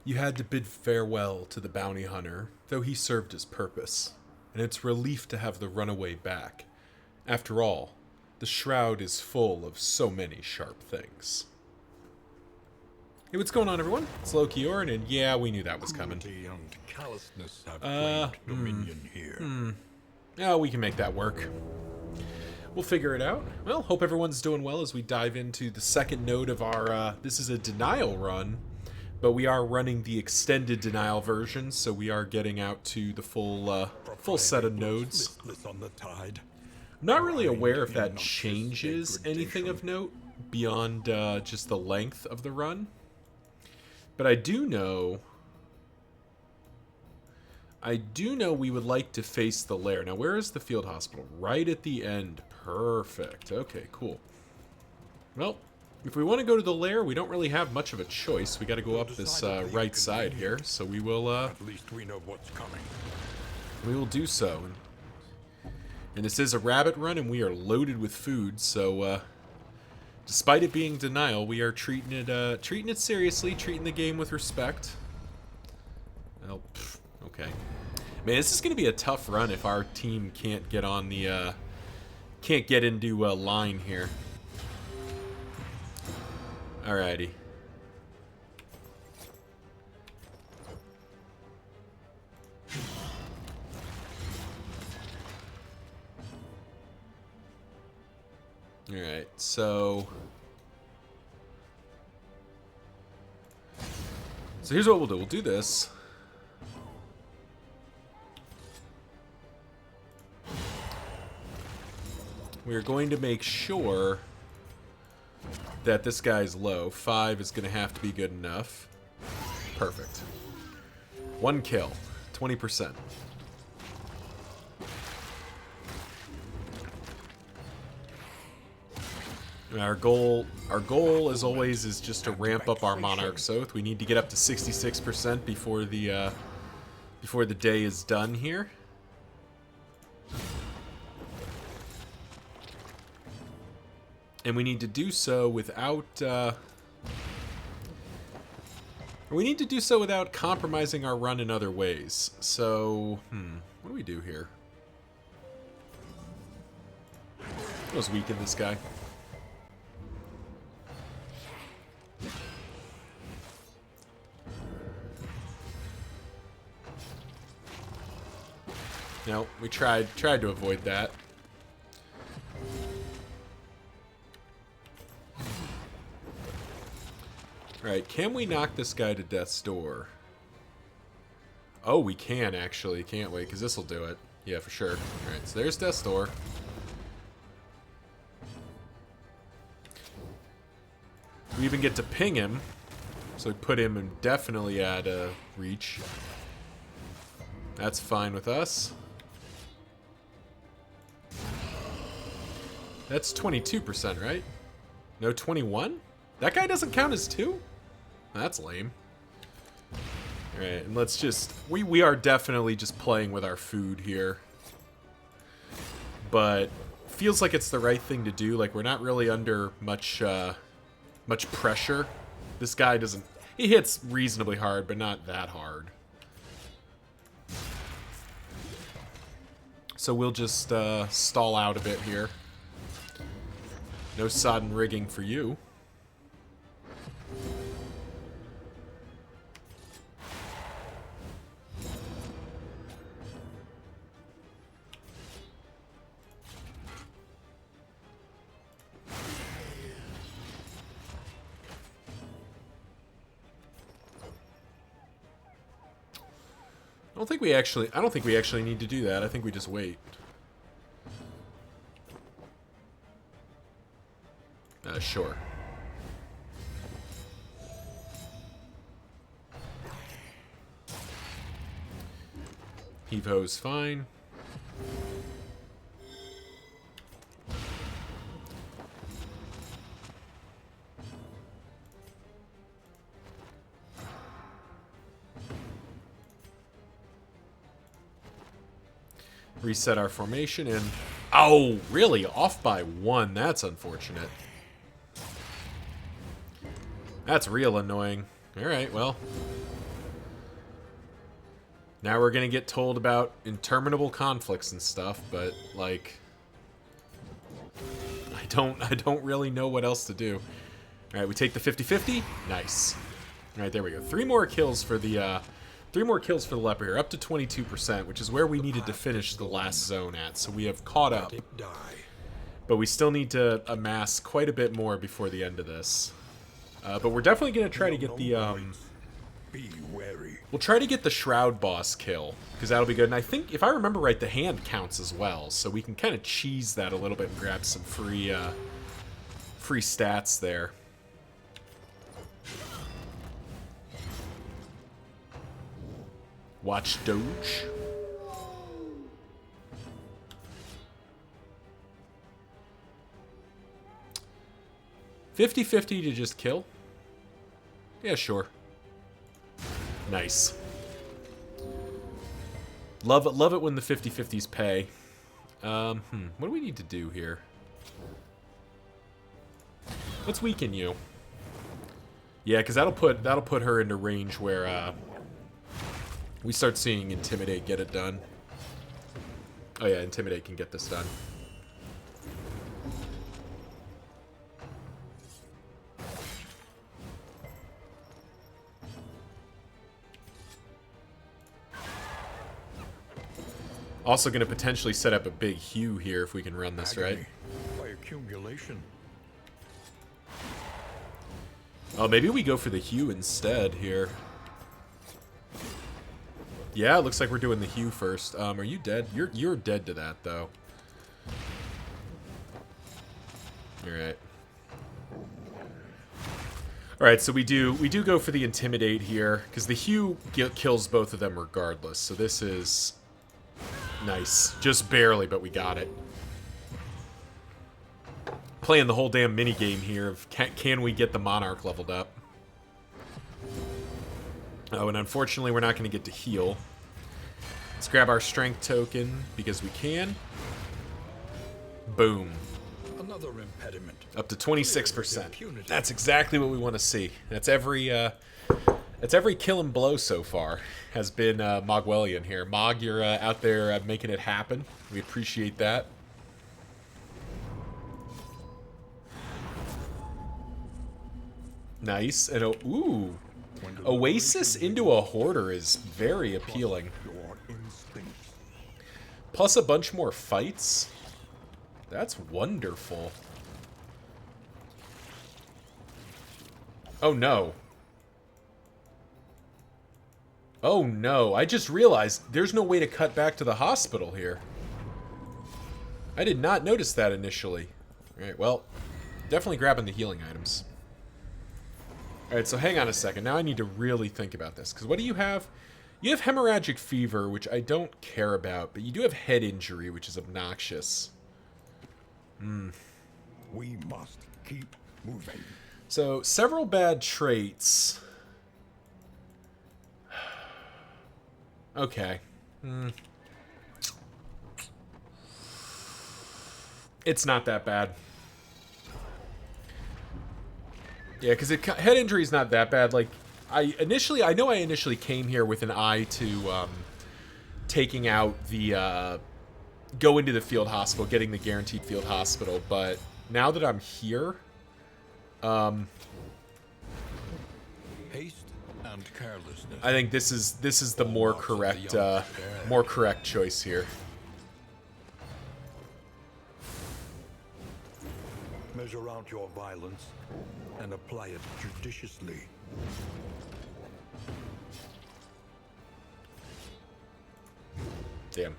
You had to bid farewell to the bounty hunter, though he served his purpose, and it's relief to have the runaway back. After all, the Shroud is full of so many sharp things. Hey, what's going on, everyone? It's Loki Orin, and yeah, we knew that was coming. Cruelty and callousness have claimed dominion here. Yeah, we can make that work. We'll figure it out. Well, hope everyone's doing well as we dive into the second node of our, this is a denial run, but we are running the extended denial version, so we are getting out to the full set of nodes. Listless on the tide. I'm not really aware if that changes anything of note beyond just the length of the run. But I do know we would like to face the lair. Now, where is the field hospital? Right at the end. Perfect. Okay, cool. Well, if we want to go to the lair, we don't really have much of a choice. We got to go up this right side here. So we will. At least we know what's coming. We will do so. And this is a rabbit run, and we are loaded with food. So, despite it being denial, we are treating it seriously, treating the game with respect. Well, okay. Man, this is going to be a tough run if our team can't get on the, can't get into a line here. Alrighty. Alright, so here's what we'll do. We'll do this. We're going to make sure that this guy's low. 5 is going to have to be good enough. Perfect. 1 kill. 20%. Our goal as always is just to ramp up our Monarch's Oath. We need to get up to 66% before the day is done here. And we need to do so without compromising our run in other ways. So, what do we do here? Let's weaken this guy. No, we tried to avoid that. Alright, can we knock this guy to death's door? Oh, we can actually, can't we? Because this will do it. Yeah, for sure. Alright, so there's death's door. We even get to ping him. So we put him definitely at reach. That's fine with us. That's 22%, right? No, 21? That guy doesn't count as 2? That's lame. Alright, and let's just... We are definitely just playing with our food here. But feels like it's the right thing to do. Like, we're not really under much pressure. This guy doesn't... He hits reasonably hard, but not that hard. So we'll just stall out a bit here. No sodden rigging for you. I don't think we actually need to do that. I think we just wait. Sure. Heave-ho's fine. Reset our formation and... Oh, really? Off by 1. That's unfortunate. That's real annoying. Alright, well. Now we're gonna get told about interminable conflicts and stuff, but like, I don't really know what else to do. All right, we take the 50-50. Nice. All right, there we go. 3 more kills for the leper here, up to 22%, which is where we needed to finish the last zone at. So we have caught up, but we still need to amass quite a bit more before the end of this. But we're definitely gonna try to get the Be wary. we'll try to get the Shroud boss kill, because that'll be good. And I think, if I remember right, the hand counts as well, so we can kind of cheese that a little bit and grab some free stats there. Watch Doge. $50-50 to just kill? Yeah, sure. Nice. Love it when the 50-50s pay. What do we need to do here? Let's weaken you. Yeah, because that'll put her into range where we start seeing Intimidate get it done. Oh yeah, Intimidate can get this done. Also going to potentially set up a big Hue here if we can run this right. By accumulation. Oh, maybe we go for the Hue instead here. Yeah, it looks like we're doing the Hue first. Are you dead? You're dead to that though. All right. All right, so we do go for the Intimidate here because the Hue kills both of them regardless. So this is nice, just barely, but we got it. Playing the whole damn mini game here of can we get the Monarch leveled up? Oh, and unfortunately, we're not going to get to heal. Let's grab our strength token because we can. Boom. Another impediment. Up to 26%. That's exactly what we want to see. That's every kill and blow so far has been Mogwellian here. Mog, you're out there making it happen. We appreciate that. Nice. And ooh. Oasis into a Hoarder is very appealing. Plus a bunch more fights. That's wonderful. Oh no. Oh no, I just realized there's no way to cut back to the hospital here. I did not notice that initially. Alright, well, definitely grabbing the healing items. Alright, so hang on a second. Now I need to really think about this. Because what do you have? You have hemorrhagic fever, which I don't care about. But you do have head injury, which is obnoxious. We must keep moving. So, several bad traits. Okay. It's not that bad. Yeah, because head injury is not that bad. Like, I know I initially came here with an eye to taking out the go into the field hospital, getting the guaranteed field hospital. But now that I'm here, Haste and carelessness. I think this is the more correct choice here. Measure out your violence and apply it judiciously. Damn.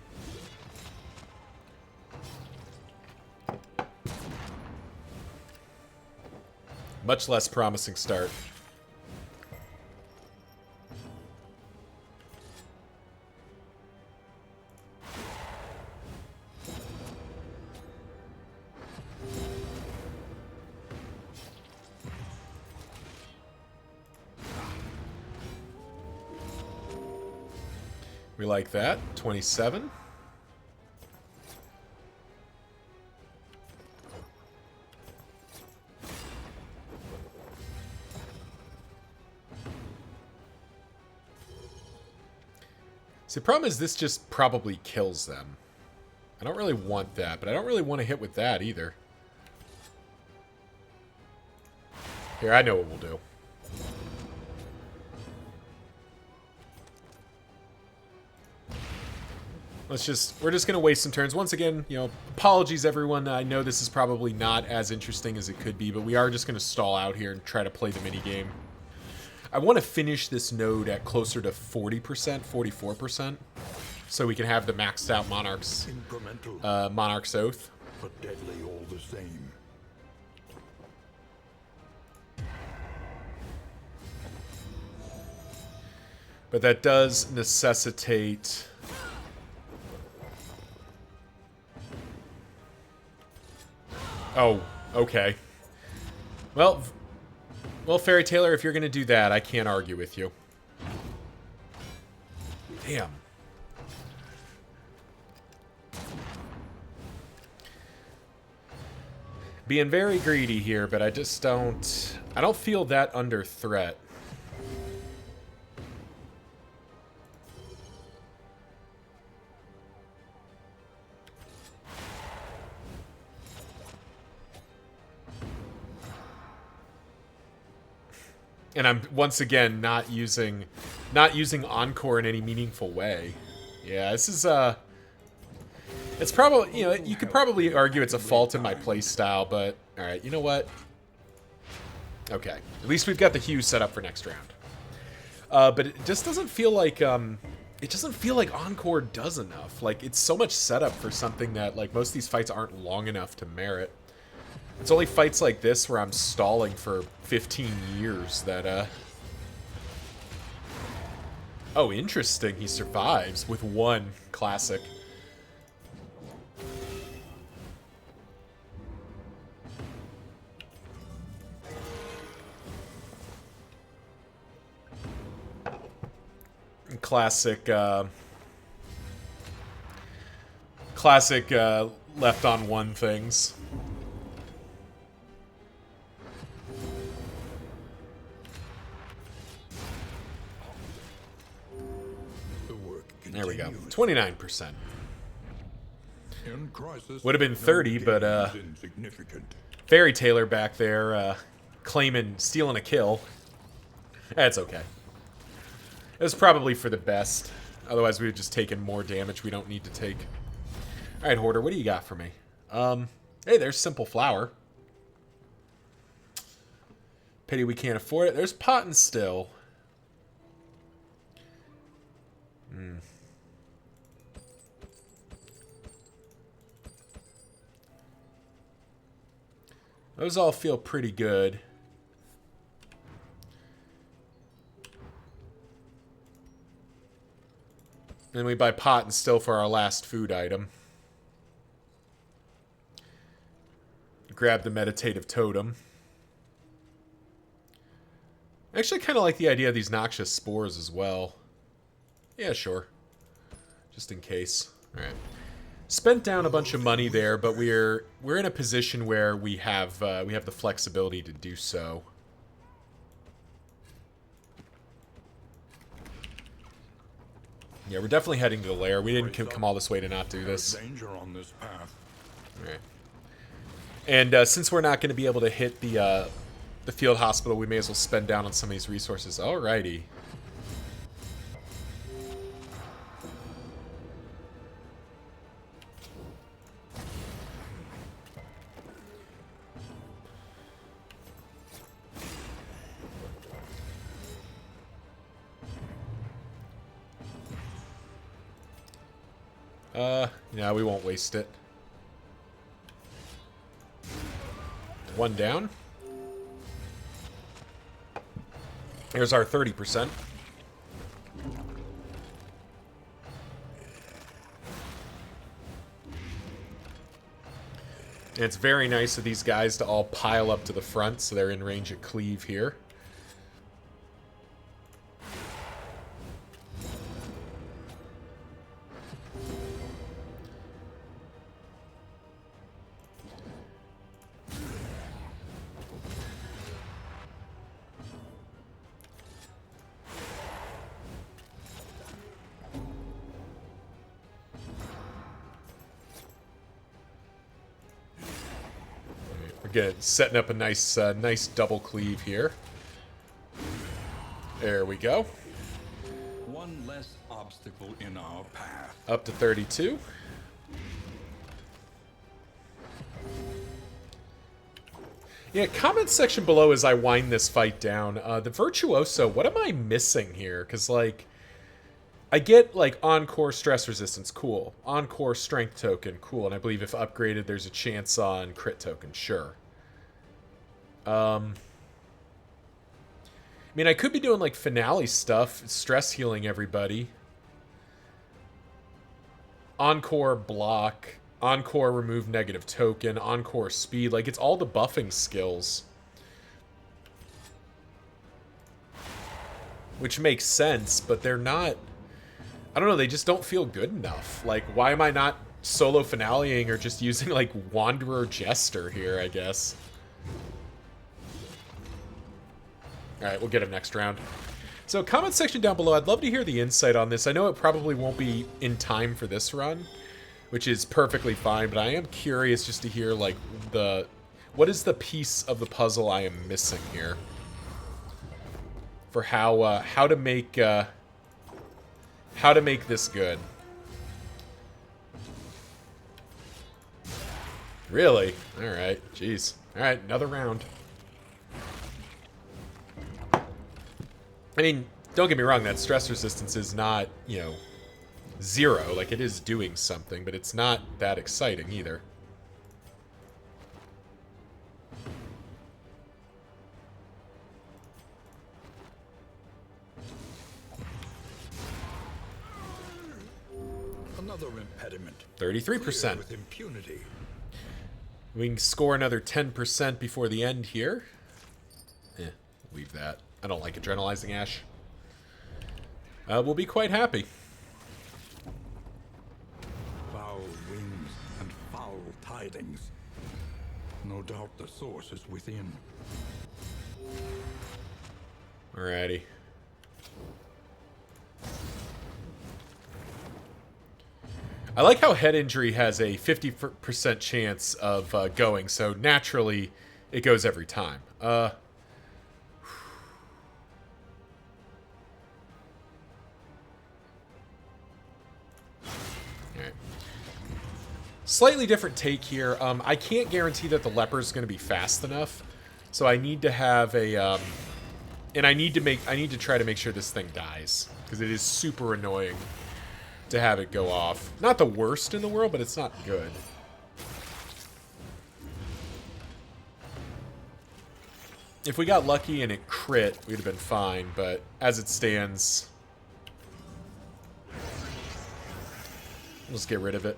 Much less promising start. We like that. 27. See, the problem is this just probably kills them. I don't really want that, but I don't really want to hit with that either. Here, I know what we'll do. We're just going to waste some turns. Once again, you know, apologies everyone. I know this is probably not as interesting as it could be, but we are just going to stall out here and try to play the minigame. I want to finish this node at closer to 40%, 44%, so we can have the maxed out Monarch's Oath. But deadly all the same. But that does necessitate... Oh, okay. Well, Fairy Tailor, if you're going to do that, I can't argue with you. Damn. Being very greedy here, but I just don't... I don't feel that under threat. And I'm once again not using Encore in any meaningful way. Yeah, this is it's probably, you know, you could probably argue it's a fault in my playstyle, but all right, you know what? Okay, at least we've got the Hue set up for next round. But it just doesn't feel like Encore does enough. Like, it's so much setup for something that, like, most of these fights aren't long enough to merit. It's only fights like this where I'm stalling for 15 years that, Oh, interesting. He survives with one classic. Classic left on one things. There we go. 29%. Would have been 30, but Fairy Tailor back there stealing a kill. That's okay. It was probably for the best. Otherwise, we would have just taken more damage we don't need to take. All right, Hoarder, what do you got for me? Hey, there's Simple Flower. Pity we can't afford it. There's Pot and Still. Those all feel pretty good. Then we buy Pot and Still for our last food item. Grab the Meditative Totem. I actually kind of like the idea of these noxious spores as well. Yeah, sure. Just in case. All right. Spent down a bunch of money there, but we're in a position where we have the flexibility to do so. Yeah, we're definitely heading to the lair. We didn't come all this way to not do this. Danger on this path. All right. And since we're not going to be able to hit the field hospital, we may as well spend down on some of these resources. Alrighty. Yeah, we won't waste it. One down. Here's our 30%. And it's very nice of these guys to all pile up to the front so they're in range of cleave here. Again, setting up a nice double cleave here. There we go. One less obstacle in our path. Up to 32. Yeah, comment section below as I wind this fight down. The Virtuoso, what am I missing here? Because, like, I get, like, Encore Stress Resistance, cool. Encore Strength Token, cool. And I believe if upgraded, there's a chance on Crit Token, sure. I mean, I could be doing, like, Finale stuff, stress healing everybody. Encore Block. Encore remove negative token, Encore speed, like it's all the buffing skills. Which makes sense, but they're not, I don't know, they just don't feel good enough. Like, why am I not solo finaleing or just using like Wanderer Jester here, I guess? Alright, we'll get him next round. So comment section down below, I'd love to hear the insight on this. I know it probably won't be in time for this run, which is perfectly fine, but I am curious just to hear, like, what is the piece of the puzzle I am missing here for how to make this good. Really? All right, jeez. All right, another round. I mean, don't get me wrong, that stress resistance is not, you know, 0, like it is doing something, but it's not that exciting either. Another impediment. 33%. With impunity. We can score another 10% before the end here. Leave that. I don't like adrenalizing Ash. We'll be quite happy. Foul winds and foul tidings. No doubt the source is within. Alrighty. I like how head injury has a 50% chance of going, so naturally it goes every time. Slightly different take here. I can't guarantee that the leper is going to be fast enough, so I need to have a, and I need to try to make sure this thing dies, because it is super annoying to have it go off. Not the worst in the world, but it's not good. If we got lucky and it crit, we'd have been fine, but as it stands, let's get rid of it.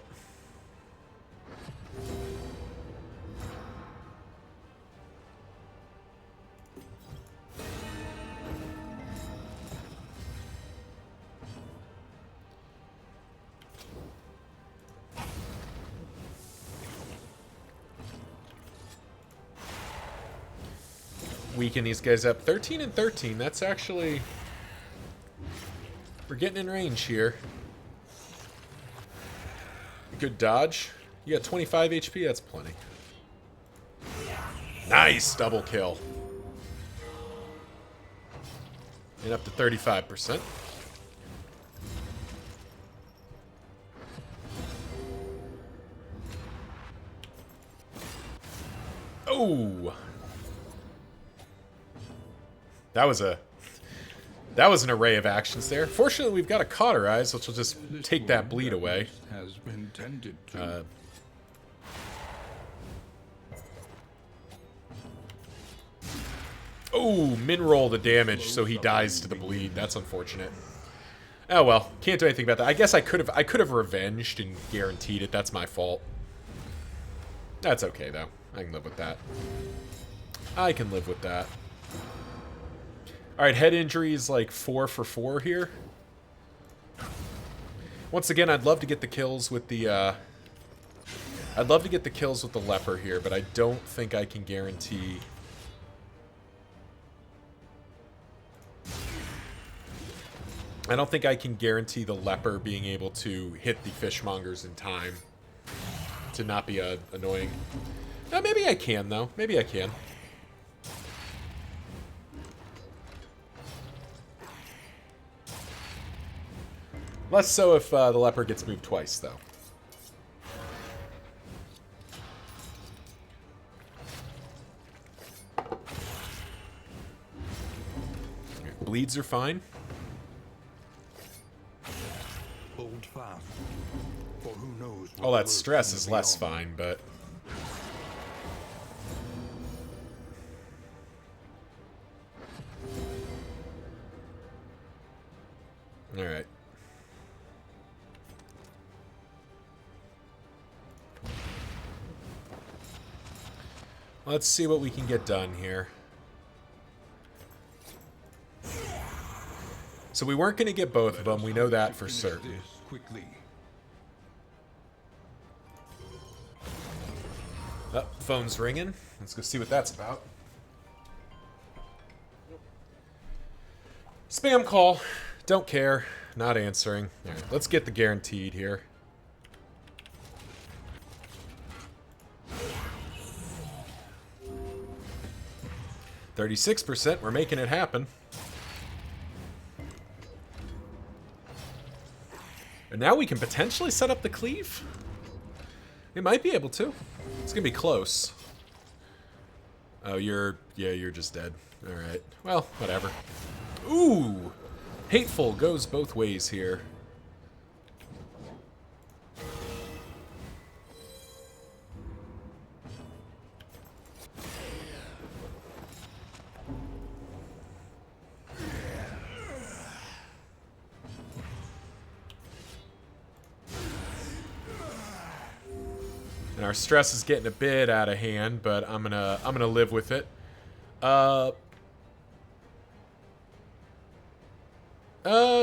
Weaken these guys up. 13 and 13. That's actually... We're getting in range here. Good dodge. You got 25 HP? That's plenty. Nice! Double kill. And up to 35%. Oh! That was an array of actions there. Fortunately, we've got a Cauterize, which will just take that bleed away. Has been tended to. Oh, min-roll the damage, so he dies to the bleed. That's unfortunate. Oh well, can't do anything about that. I guess I could have revenged and guaranteed it. That's my fault. That's okay though. I can live with that. I can live with that. Alright, head injury is like 4 for 4 here. Once again, I'd love to get the kills with the, I'd love to get the kills with the leper here, but I don't think I can guarantee... I don't think I can guarantee the leper being able to hit the fishmongers in time to not be annoying. Maybe I can, though. Maybe I can. Less so if the leper gets moved twice, though. Bleeds are fine. Hold fast. For who knows what All that lurks stress in is the less beyond. fine, but... Alright. Let's see what we can get done here. So we weren't going to get both of them. We know that for certain. This quickly. Oh, phone's ringing. Let's go see what that's about. Spam call. Don't care. Not answering. All right, let's get the guaranteed here. %. We're making it happen. And now we can potentially set up the cleave. We might be able to. It's gonna be close. Oh, you're just dead. All right. Well, whatever. Ooh, hateful goes both ways here. And our stress is getting a bit out of hand, but I'm gonna live with it.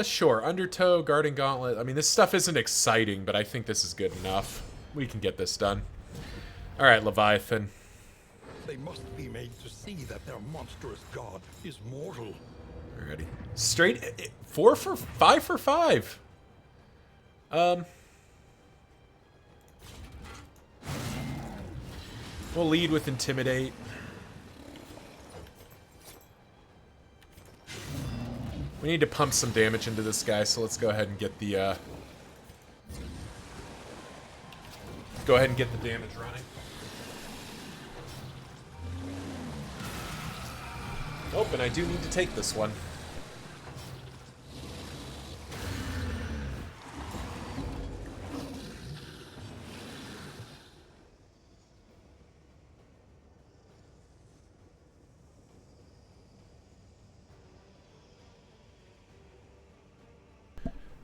Sure. Undertow, Guarding Gauntlet. I mean, this stuff isn't exciting, but I think this is good enough. We can get this done. All right, Leviathan. They must be made to see that their monstrous god is mortal. Alrighty. Straight 5 for 5. We'll lead with Intimidate. We need to pump some damage into this guy, so let's go ahead and get the damage running. Oh, and I do need to take this one.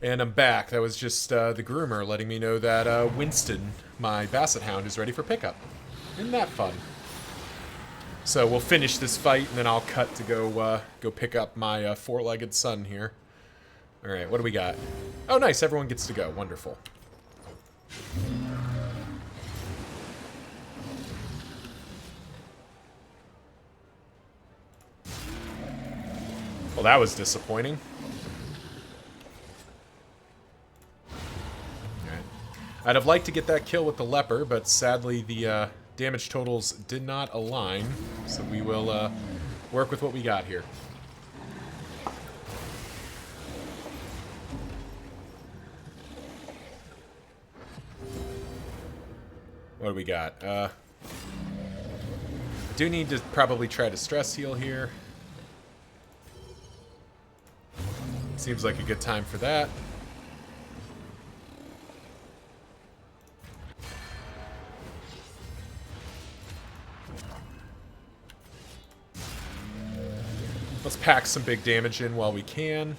And I'm back. That was just the groomer letting me know that Winston, my Basset Hound, is ready for pickup. Isn't that fun? So we'll finish this fight, and then I'll cut to go pick up my four-legged son here. All right, what do we got? Oh, nice. Everyone gets to go. Wonderful. Well, that was disappointing. I'd have liked to get that kill with the leper, but sadly the damage totals did not align, so we will work with what we got here. What do we got? I do need to probably try to stress heal here. Seems like a good time for that. Let's pack some big damage in while we can.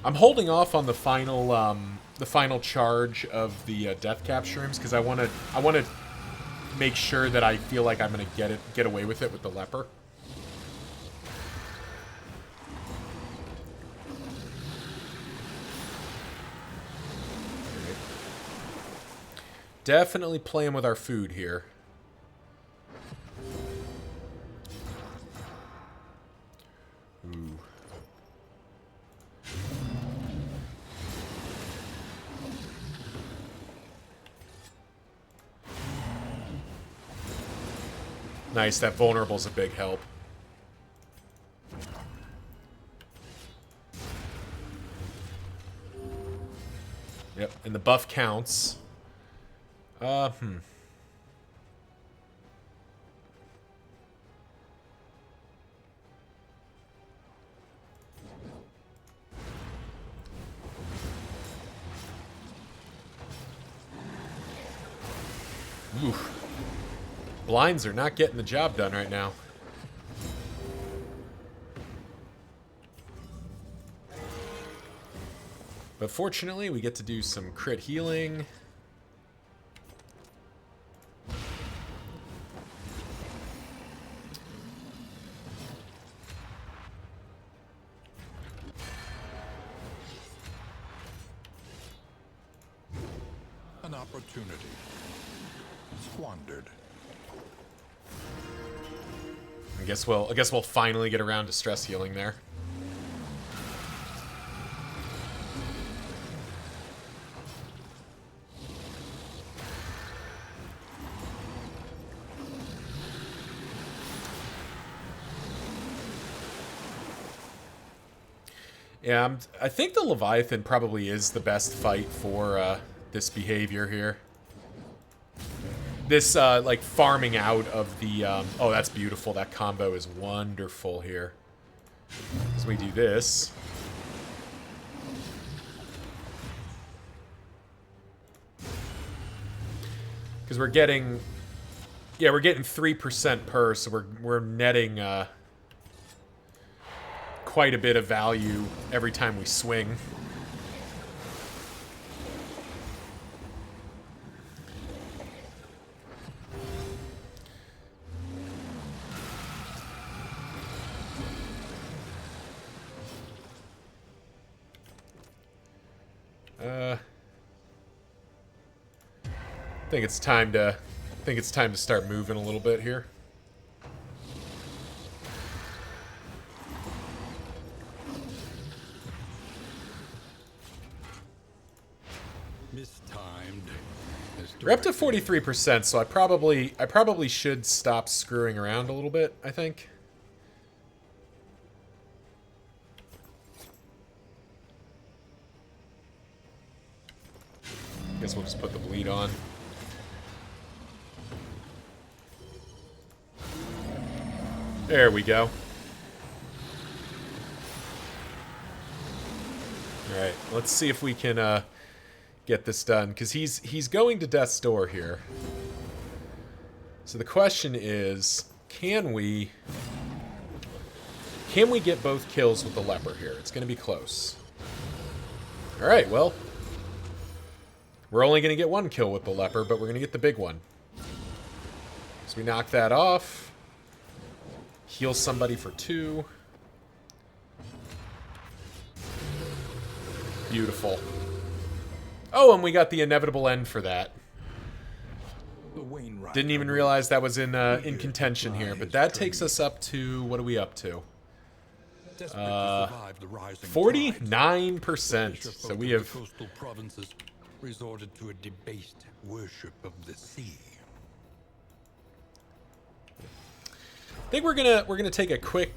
I'm holding off on the final charge of the death cap shrooms because I want to make sure that I feel like I'm gonna get away with it with the leper. Definitely playing with our food here. Ooh. Nice, that vulnerable's a big help. Yep, and the buff counts. Oof. Blinds are not getting the job done right now. But fortunately, we get to do some crit healing. An opportunity squandered. I guess we'll finally get around to stress healing there. Yeah, I think the Leviathan probably is the best fight for this behavior here. This, like, farming out of the... oh, that's beautiful. That combo is wonderful here. As we do this... Because we're getting... Yeah, we're getting 3% per, so we're netting... quite a bit of value every time we swing. I think it's time to start moving a little bit here. Mistimed. We're up to 43%, so I probably should stop screwing around a little bit, I think. Guess we'll just put the bleed on. There we go. Alright, let's see if we can get this done, because he's going to death's door here. So the question is, can we get both kills with the leper here? It's going to be close. Alright, well, we're only going to get one kill with the leper, but we're going to get the big one. So we knock that off. Heal somebody for 2. Beautiful. Oh, and we got the inevitable end for that. Didn't even realize that was in contention here, but that takes us up to, what are we up to? 49%. So we have coastal provinces resorted to a debased worship of the sea. I think we're gonna take a quick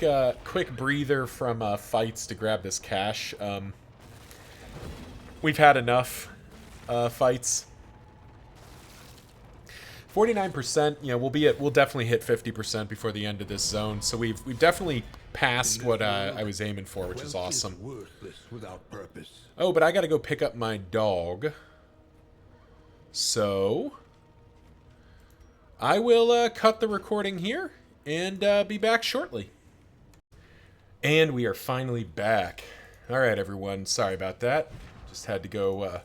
breather from fights to grab this cash. We've had enough fights. 49%. You know, we'll definitely hit 50% before the end of this zone. So we've definitely passed what I was aiming for, which is awesome. Oh, but I got to go pick up my dog. So I will cut the recording here and be back shortly. And we are finally back. All right, everyone. Sorry about that. Just had to go,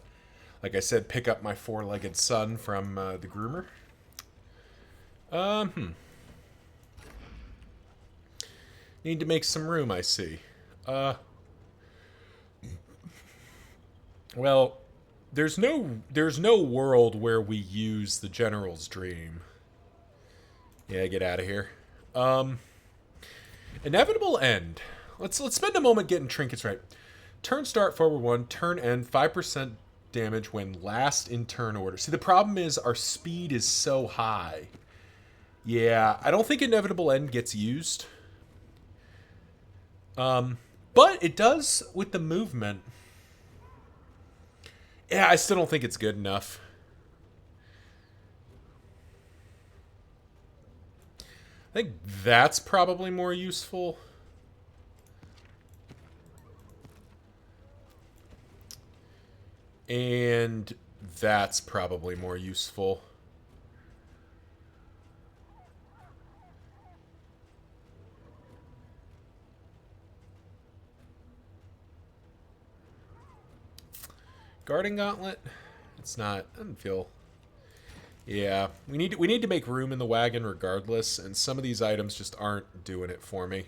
like I said, pick up my 4-legged son from the groomer. Need to make some room, I see. Well, there's no world where we use the General's Dream. Yeah, get out of here. Inevitable end. Let's spend a moment getting trinkets right. Turn start forward 1, turn end 5% damage when last in turn order. See, the problem is our speed is so high Yeah, I don't think Inevitable End gets used. But it does with the movement. Yeah, I still don't think it's good enough. I think that's probably more useful. And that's probably more useful. Guarding Gauntlet? It's not. I don't feel. Yeah, we need to make room in the wagon regardless, and some of these items just aren't doing it for me.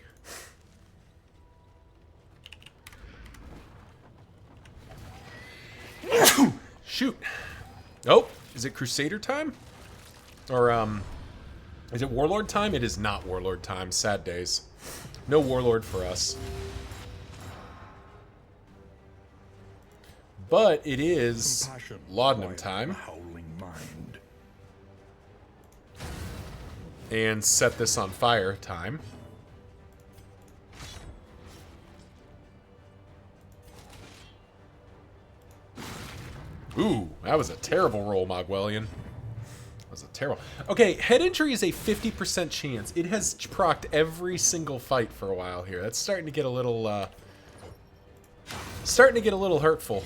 Shoot. Oh, is it Crusader time? Or is it Warlord time? It is not Warlord time. Sad days. No Warlord for us. But it is Laudanum time. Howling mind. And set this on fire time. Ooh, that was a terrible roll, Mogwellian. That was a terrible... Okay, head injury is a 50% chance. It has procced every single fight for a while here. That's starting to get a little, starting to get a little hurtful.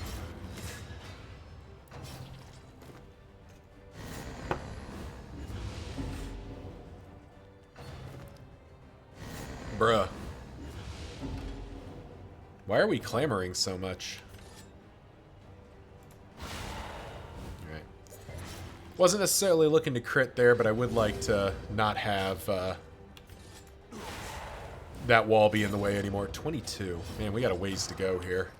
Bruh. Why are we clamoring so much? Alright. Wasn't necessarily looking to crit there, but I would like to not have that wall be in the way anymore. 22. Man, we got a ways to go here.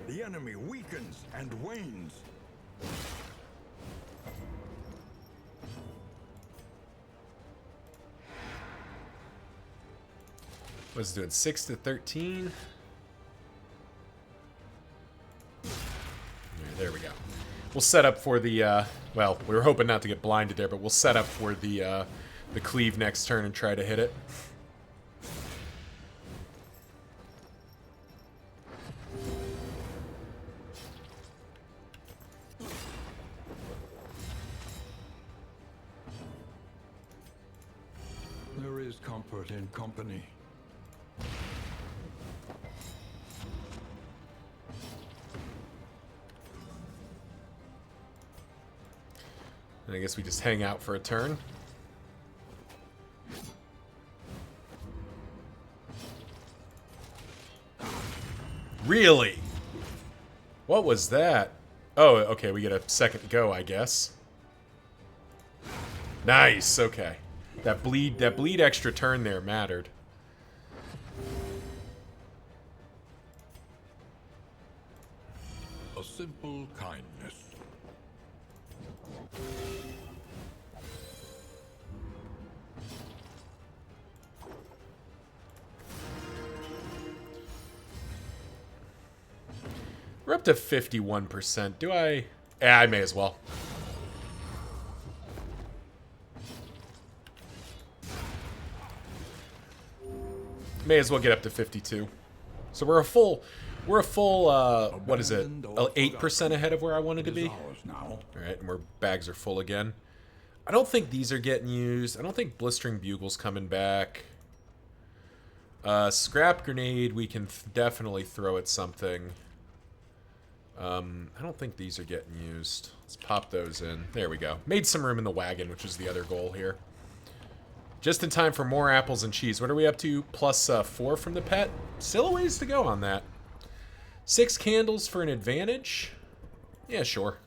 The enemy weakens and wanes. What's it doing? 6 to 13. Yeah, there we go. We'll set up for the, well, we were hoping not to get blinded there, but we'll set up for the cleave next turn and try to hit it. There is comfort in company. And I guess we just hang out for a turn. Really? What was that? Oh, okay, we get a second to go, I guess. Nice, okay. That bleed extra turn there mattered. A simple kindness. We're up to 51%. Do I... Yeah, I may as well. May as well get up to 52. So we're a full, what is it? 8% ahead of where I wanted to be. All right, and our bags are full again. I don't think these are getting used. I don't think Blistering Bugle's coming back. Scrap Grenade, we can definitely throw at something. I don't think these are getting used. Let's pop those in. There we go. Made some room in the wagon, which was the other goal here. Just in time for more apples and cheese. What are we up to? Plus 4 from the pet? Still a ways to go on that. 6 candles for an advantage? Yeah, sure.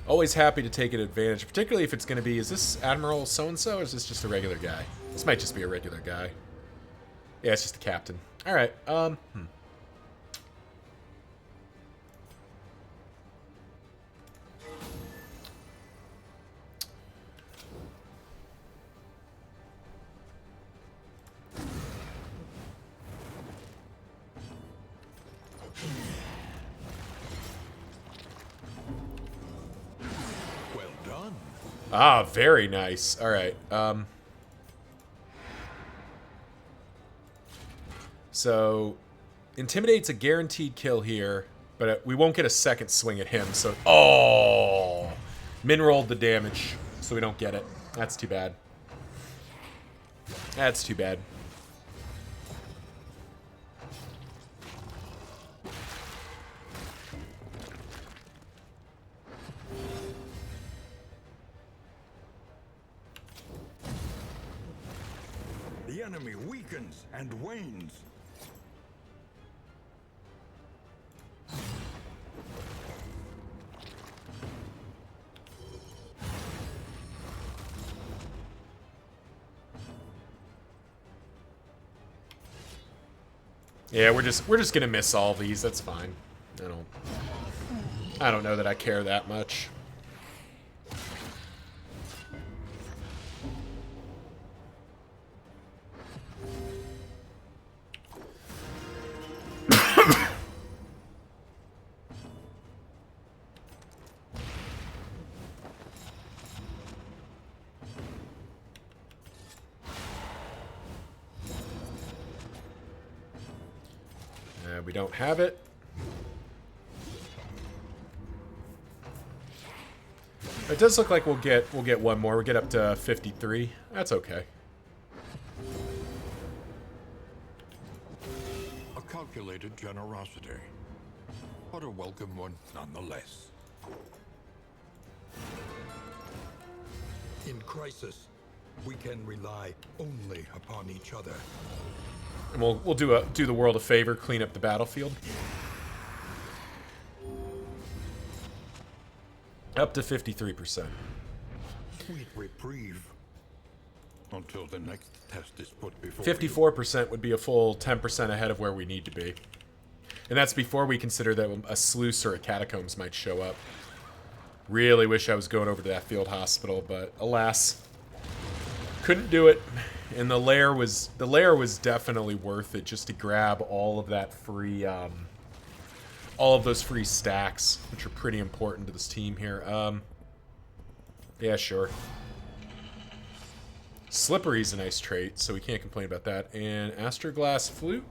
Always happy to take an advantage, particularly if it's going to be, is this Admiral so-and-so, or is this just a regular guy? This might just be a regular guy. Yeah, it's just a captain. All right. Ah, very nice. All right. So, Intimidate's a guaranteed kill here, but we won't get a second swing at him. So, oh, Min rolled the damage, so we don't get it. That's too bad. That's too bad. The enemy weakens and wanes. Yeah, we're just gonna miss all these. That's fine. I don't know that I care that much. We don't have it. It does look like we'll get one more. We'll get up to 53. That's okay. A calculated generosity, but a welcome one nonetheless. In crisis, we can rely only upon each other. And we'll do the world a favor, clean up the battlefield. Up to 53%. Sweet reprieve. Until the next test is put before 54% would be a full 10% ahead of where we need to be. And that's before we consider that a sluice or a catacombs might show up. Really wish I was going over to that field hospital, but alas, couldn't do it. And the lair was definitely worth it just to grab all of that free, all of those free stacks, which are pretty important to this team here. Yeah, sure. Slippery's a nice trait, so we can't complain about that. And Astroglass Flute?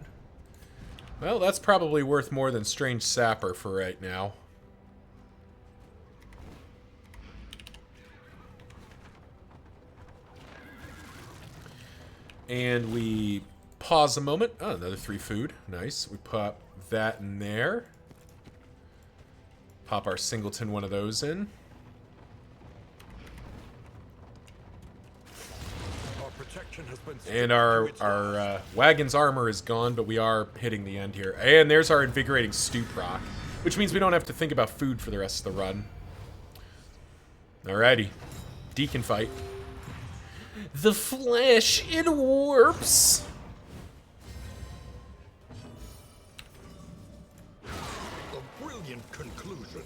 Well, that's probably worth more than Strange Sapper for right now. And we pause a moment. Oh, another 3 food. Nice. We pop that in there. Pop our singleton one of those in. And our wagon's armor is gone, but we are hitting the end here. And there's our invigorating stew proc, which means we don't have to think about food for the rest of the run. Alrighty. Deacon fight. The flesh, it warps. A brilliant conclusion.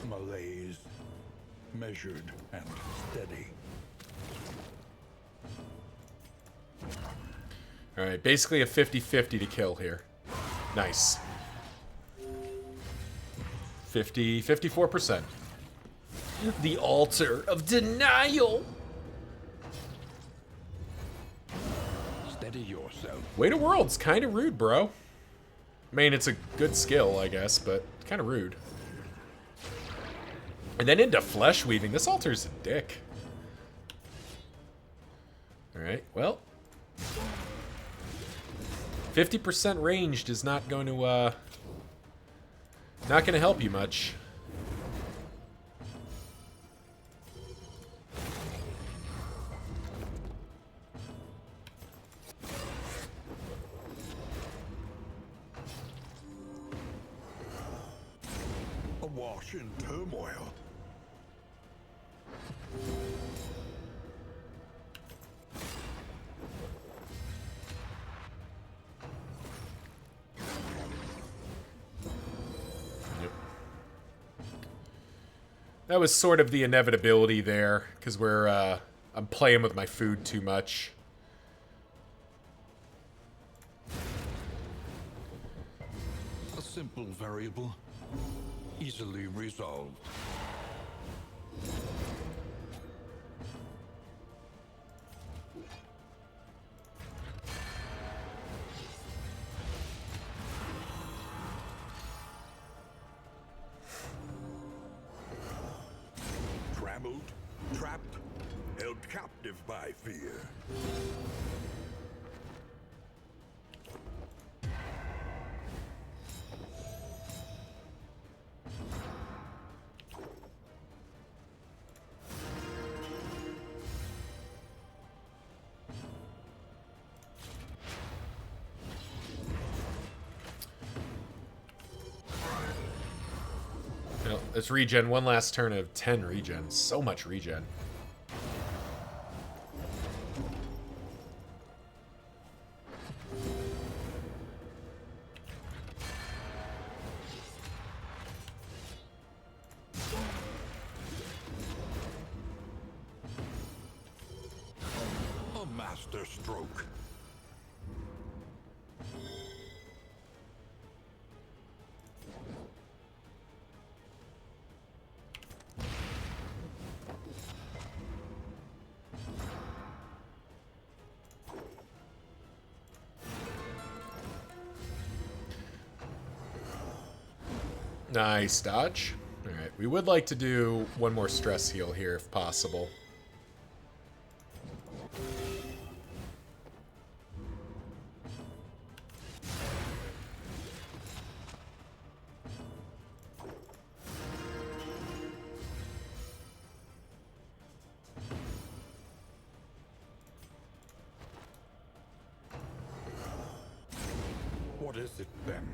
Malaise, measured and steady. Alright, basically a 50-50 to kill here. Nice. 54%. The altar of denial. Steady yourself. Way to world's kind of rude, bro. I mean, it's a good skill, I guess, but kind of rude. And then into flesh weaving. This altar's a dick. Alright, well. 50% ranged is not going to, not going to help you much. Awash in turmoil. That was sort of the inevitability there, because I'm playing with my food too much. simple variable, easily resolved. Trammeled, trapped, held captive by fear. Well, let's regen. One last turn of 10 regen. So much regen. A master stroke. Nice dodge. Alright, we would like to do one more stress heal here if possible. What is it then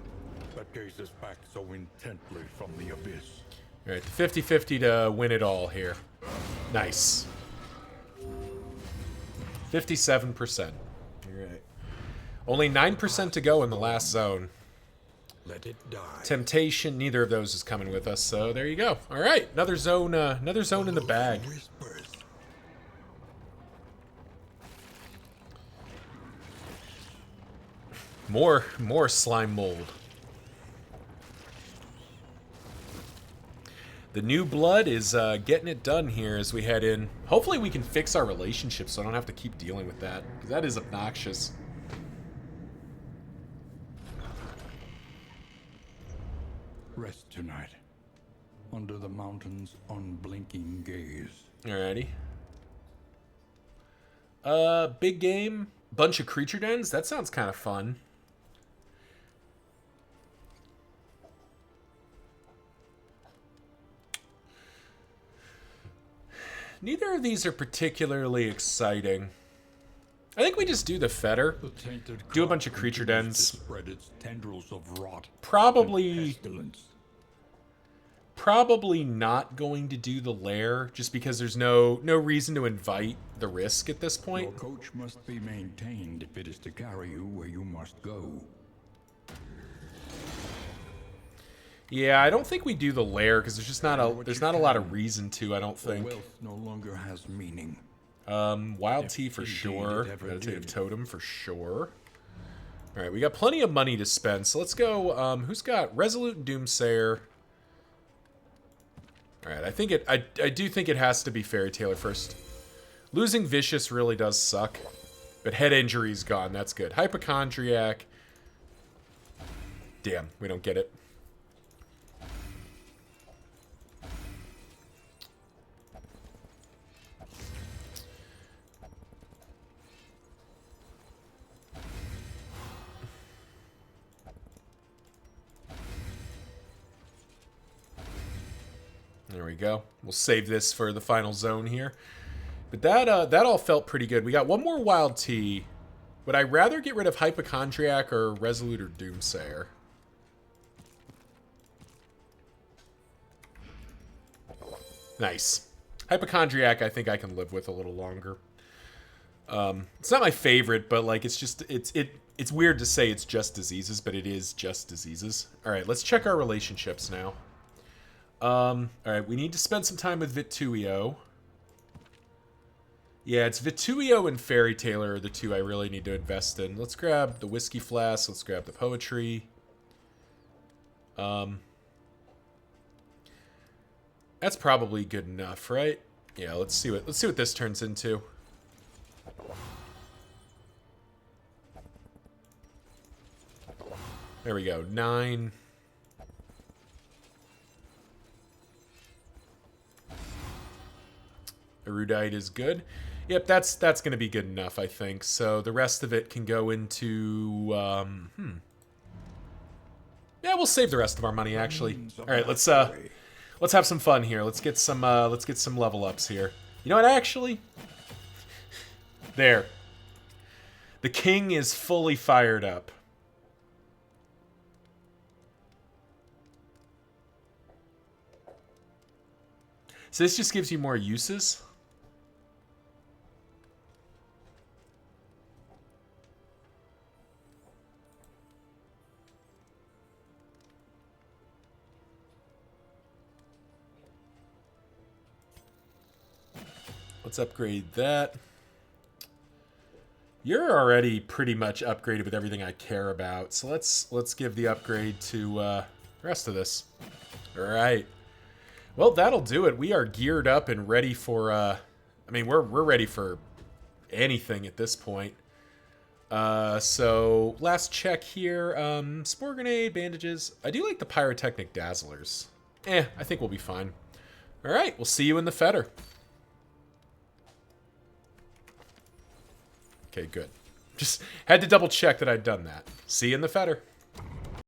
that gazes back so intently from the abyss? Alright, 50-50 to win it all here. Nice. 57%. Alright. Only 9% to go in the last zone. Let it die. Temptation, neither of those is coming with us, so there you go. Alright, another zone in the bag. Whispers. More slime mold. The new blood is getting it done here as we head in. Hopefully we can fix our relationship so I don't have to keep dealing with that, because that is obnoxious. Rest tonight. Under the mountain's unblinking gaze. Alrighty. Big game. Bunch of creature dens? That sounds kind of fun. Neither of these are particularly exciting. I think we just do the fetter. The tainted Do a crop bunch of creature continues dens. to spread its tendrils of rot. Probably and pestilence. Probably not going to do the lair, just because there's no reason to invite the risk at this point. Your coach must be maintained if it is to carry you where you must go. Yeah, I don't think we do the lair because there's just not a lot of reason to. I don't The think. wealth no longer has meaning. Wild If tea for indeed sure. it ever Meditative did. totem for sure. All right, we got plenty of money to spend, so let's go. Who's got Resolute and Doomsayer? All right, I do think it has to be Fairy Tailor first. Losing Vicious really does suck, but head injury's gone. That's good. Hypochondriac. Damn, we don't get it. There we go. We'll save this for the final zone here. But that all felt pretty good. We got one more Wild Tea. Would I rather get rid of Hypochondriac or Resolute or Doomsayer? Nice. Hypochondriac I think I can live with a little longer. It's not my favorite, but like it's weird to say it's just diseases, but it is just diseases. All right, let's check our relationships now. All right, we need to spend some time with Vituio. Yeah, it's Vituio and Fairy Tailor are the two I really need to invest in. Let's grab the Whiskey Flask. Let's grab the Poetry. That's probably good enough, right? Yeah, let's see what this turns into. There we go. 9. Erudite is good. Yep, that's going to be good enough, I think. So the rest of it can go into yeah, we'll save the rest of our money actually. All right, let's have some fun here. Let's get some level ups here. You know what, actually? There. The king is fully fired up. So this just gives you more uses. Let's upgrade that. You're already pretty much upgraded with everything I care about. So let's give the upgrade to the rest of this. All right. Well, that'll do it. We are geared up and ready for I mean, we're ready for anything at this point. So last check here. Spore grenade, bandages. I do like the pyrotechnic dazzlers. I think we'll be fine. All right, we'll see you in the fetter. Okay, good. Just had to double check that I'd done that. See you in the fetter.